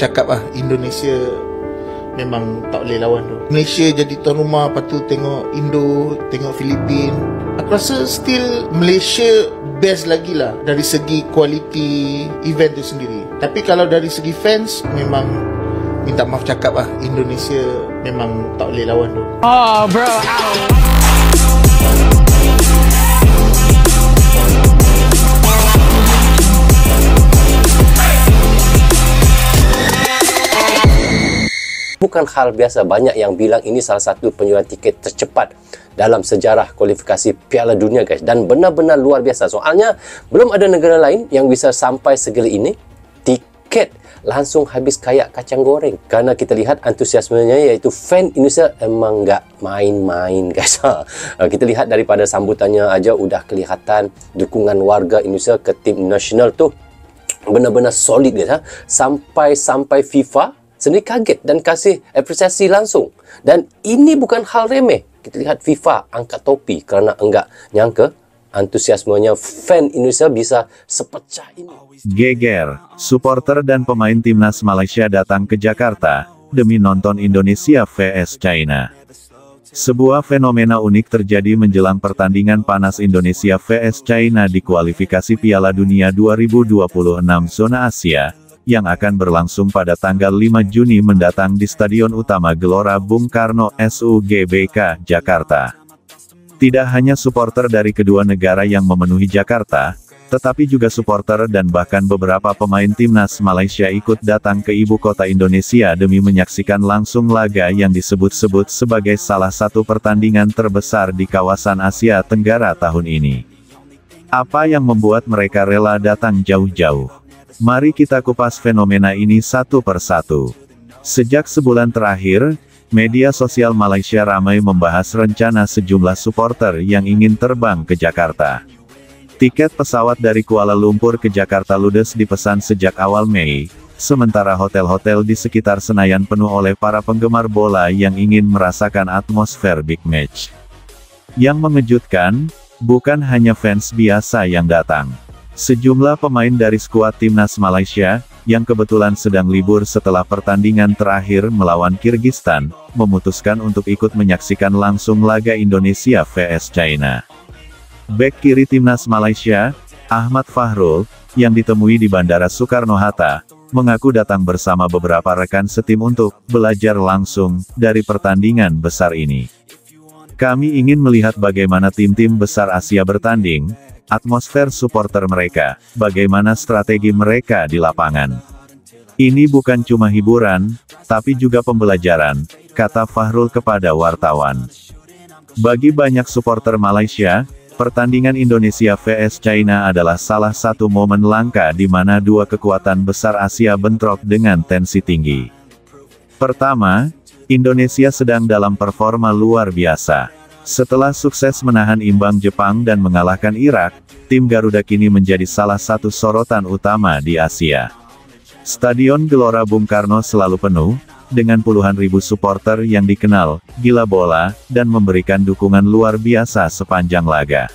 cakap Indonesia memang tak boleh lawan tu. Malaysia jadi tuan rumah, lepas tu tengok Indo, tengok Filipin. Aku rasa still Malaysia best lagi lah dari segi kualiti event tu sendiri. Tapi kalau dari segi fans, memang minta maaf cakap Indonesia memang tak boleh lawan tu. Oh bro, ow. Bukan hal biasa, banyak yang bilang ini salah satu penjualan tiket tercepat dalam sejarah kualifikasi Piala Dunia guys, dan benar-benar luar biasa. Soalnya belum ada negara lain yang bisa sampai segala ini. Tiket langsung habis kayak kacang goreng, karena kita lihat antusiasmenya, iaitu fan Indonesia emang nggak main-main guys. Kita lihat daripada sambutannya aja udah kelihatan dukungan warga Indonesia ke tim nasional tuh benar-benar solid guys. Sampai FIFA sendiri kaget dan kasih apresiasi langsung. Dan ini bukan hal remeh. Kita lihat FIFA angkat topi kerana enggak nyangka antusiasmenya fan Indonesia bisa sepecah ini. Geger, supporter dan pemain timnas Malaysia datang ke Jakarta demi nonton Indonesia vs China. Sebuah fenomena unik terjadi menjelang pertandingan panas Indonesia vs China di kualifikasi Piala Dunia 2026 zona Asia, yang akan berlangsung pada tanggal 5 Juni mendatang di Stadion Utama Gelora Bung Karno SUGBK, Jakarta. Tidak hanya supporter dari kedua negara yang memenuhi Jakarta, tetapi juga supporter dan bahkan beberapa pemain timnas Malaysia ikut datang ke ibu kota Indonesia demi menyaksikan langsung laga yang disebut-sebut sebagai salah satu pertandingan terbesar di kawasan Asia Tenggara tahun ini. Apa yang membuat mereka rela datang jauh-jauh? Mari kita kupas fenomena ini satu persatu. Sejak sebulan terakhir, media sosial Malaysia ramai membahas rencana sejumlah supporter yang ingin terbang ke Jakarta. Tiket pesawat dari Kuala Lumpur ke Jakarta ludes dipesan sejak awal Mei, sementara hotel-hotel di sekitar Senayan penuh oleh para penggemar bola yang ingin merasakan atmosfer big match. Yang mengejutkan, bukan hanya fans biasa yang datang. Sejumlah pemain dari skuad timnas Malaysia, yang kebetulan sedang libur setelah pertandingan terakhir melawan Kyrgyzstan, memutuskan untuk ikut menyaksikan langsung laga Indonesia vs China. Bek kiri timnas Malaysia, Ahmad Fahrul, yang ditemui di Bandara Soekarno-Hatta, mengaku datang bersama beberapa rekan setim untuk belajar langsung dari pertandingan besar ini. Kami ingin melihat bagaimana tim-tim besar Asia bertanding, atmosfer supporter mereka, bagaimana strategi mereka di lapangan. Ini bukan cuma hiburan, tapi juga pembelajaran, kata Fahrul kepada wartawan. Bagi banyak supporter Malaysia, pertandingan Indonesia vs China adalah salah satu momen langka di mana dua kekuatan besar Asia bentrok dengan tensi tinggi. Pertama, Indonesia sedang dalam performa luar biasa. Setelah sukses menahan imbang Jepang dan mengalahkan Irak, tim Garuda kini menjadi salah satu sorotan utama di Asia. Stadion Gelora Bung Karno selalu penuh, dengan puluhan ribu supporter yang dikenal gila bola, dan memberikan dukungan luar biasa sepanjang laga.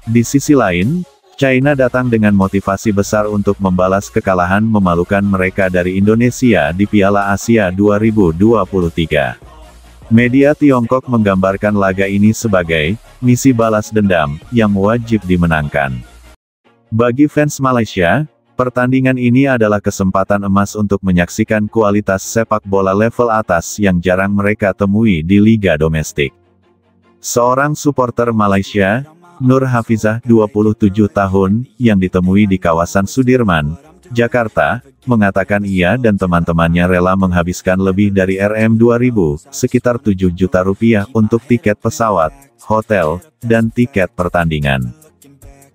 Di sisi lain, China datang dengan motivasi besar untuk membalas kekalahan memalukan mereka dari Indonesia di Piala Asia 2023. Media Tiongkok menggambarkan laga ini sebagai misi balas dendam yang wajib dimenangkan. Bagi fans Malaysia, pertandingan ini adalah kesempatan emas untuk menyaksikan kualitas sepak bola level atas yang jarang mereka temui di liga domestik. Seorang supporter Malaysia, Nur Hafizah 27 tahun, yang ditemui di kawasan Sudirman, Jakarta, mengatakan ia dan teman-temannya rela menghabiskan lebih dari Rp2.000, sekitar 7 juta rupiah untuk tiket pesawat, hotel, dan tiket pertandingan.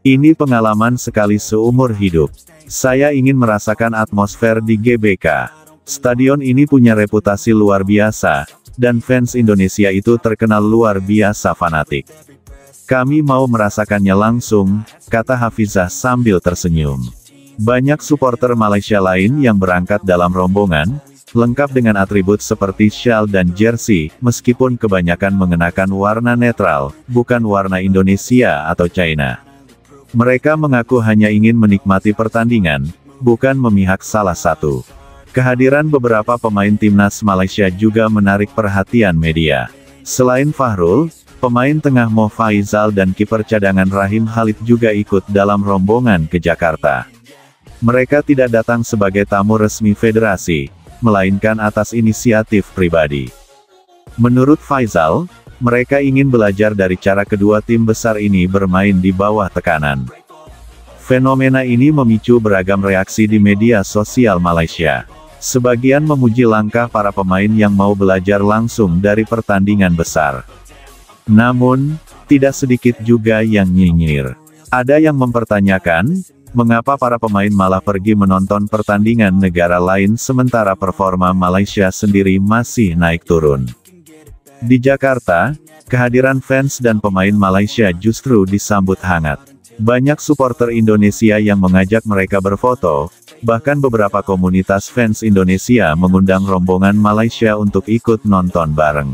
Ini pengalaman sekali seumur hidup. Saya ingin merasakan atmosfer di GBK. Stadion ini punya reputasi luar biasa, dan fans Indonesia itu terkenal luar biasa fanatik. Kami mau merasakannya langsung, kata Hafizah sambil tersenyum. Banyak supporter Malaysia lain yang berangkat dalam rombongan, lengkap dengan atribut seperti syal dan jersey, meskipun kebanyakan mengenakan warna netral, bukan warna Indonesia atau China. Mereka mengaku hanya ingin menikmati pertandingan, bukan memihak salah satu. Kehadiran beberapa pemain timnas Malaysia juga menarik perhatian media. Selain Fahrul, pemain tengah Mo Faizal dan kiper cadangan Rahim Khalid juga ikut dalam rombongan ke Jakarta. Mereka tidak datang sebagai tamu resmi federasi, melainkan atas inisiatif pribadi. Menurut Faizal, mereka ingin belajar dari cara kedua tim besar ini bermain di bawah tekanan. Fenomena ini memicu beragam reaksi di media sosial Malaysia. Sebagian memuji langkah para pemain yang mau belajar langsung dari pertandingan besar. Namun, tidak sedikit juga yang nyinyir. Ada yang mempertanyakan, mengapa para pemain malah pergi menonton pertandingan negara lain sementara performa Malaysia sendiri masih naik turun. Di Jakarta, kehadiran fans dan pemain Malaysia justru disambut hangat. Banyak supporter Indonesia yang mengajak mereka berfoto, bahkan beberapa komunitas fans Indonesia mengundang rombongan Malaysia untuk ikut nonton bareng.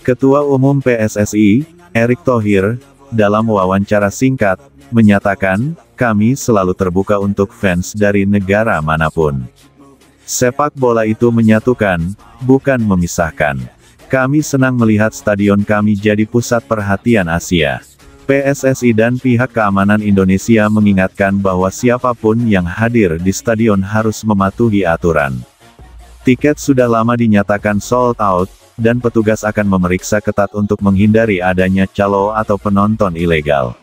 Ketua Umum PSSI, Erick Thohir, dalam wawancara singkat, menyatakan, "Kami selalu terbuka untuk fans dari negara manapun. Sepak bola itu menyatukan, bukan memisahkan. Kami senang melihat stadion kami jadi pusat perhatian Asia." PSSI dan pihak keamanan Indonesia mengingatkan bahwa siapapun yang hadir di stadion harus mematuhi aturan. Tiket sudah lama dinyatakan sold out, dan petugas akan memeriksa ketat untuk menghindari adanya calo atau penonton ilegal.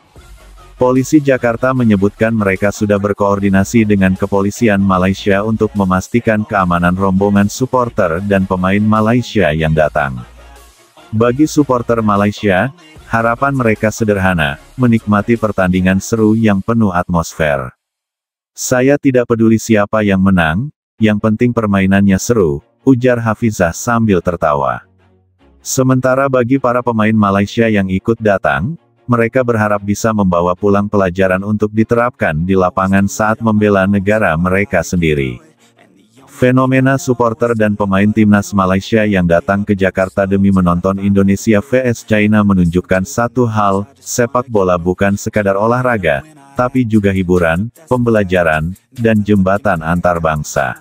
Polisi Jakarta menyebutkan mereka sudah berkoordinasi dengan kepolisian Malaysia untuk memastikan keamanan rombongan supporter dan pemain Malaysia yang datang. Bagi supporter Malaysia, harapan mereka sederhana, menikmati pertandingan seru yang penuh atmosfer. "Saya tidak peduli siapa yang menang, yang penting permainannya seru," ujar Hafizah sambil tertawa. Sementara bagi para pemain Malaysia yang ikut datang, mereka berharap bisa membawa pulang pelajaran untuk diterapkan di lapangan saat membela negara mereka sendiri. Fenomena supporter dan pemain timnas Malaysia yang datang ke Jakarta demi menonton Indonesia vs China menunjukkan satu hal, sepak bola bukan sekadar olahraga, tapi juga hiburan, pembelajaran, dan jembatan antar bangsa.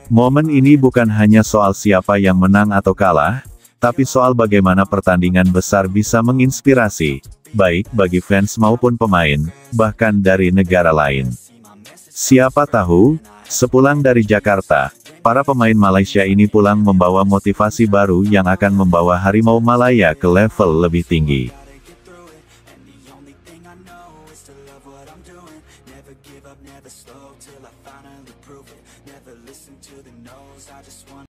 Momen ini bukan hanya soal siapa yang menang atau kalah, tapi soal bagaimana pertandingan besar bisa menginspirasi, baik bagi fans maupun pemain, bahkan dari negara lain. Siapa tahu, sepulang dari Jakarta, para pemain Malaysia ini pulang membawa motivasi baru yang akan membawa Harimau Malaya ke level lebih tinggi.